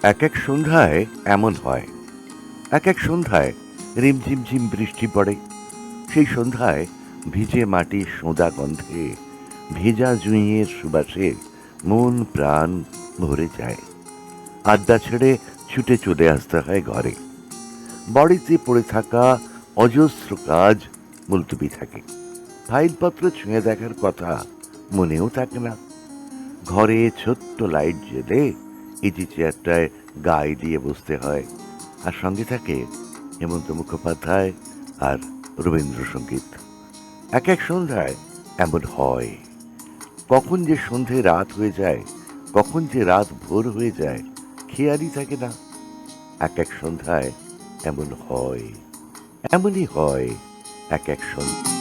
এক এক সন্ধ্যায় এমন হয়। এক এক সন্ধ্যায় রিমঝিমঝিম বৃষ্টি পড়ে। সেই সন্ধ্যায় ভিজে মাটির সোঁদা গন্ধে, ভেজা জুঁইয়ের সুবাসে মন প্রাণ ভরে যায়। আড্ডা ছেড়ে ছুটে চলে আসতে হয় ঘরে। বাড়িতে পড়ে থাকা অজস্র কাজ মুলতবি থাকে। ফাইলপত্র ছুঁয়ে দেখার কথা মনেও থাকে না। ঘরে ছোট্ট লাইট জ্বেলে ইজি চেয়ারটায় গায়ে দিয়ে বসতে হয়। আর সঙ্গে থাকে হেমন্ত মুখোপাধ্যায় আর রবীন্দ্রসঙ্গীত। এক এক সন্ধ্যায় এমন হয়। কখন যে সন্ধে রাত হয়ে যায়, কখন যে রাত ভোর হয়ে যায়, খেয়ালই থাকে না। এক এক সন্ধ্যায় এমন হয়, এমনই হয় এক এক সন্ধ্যা।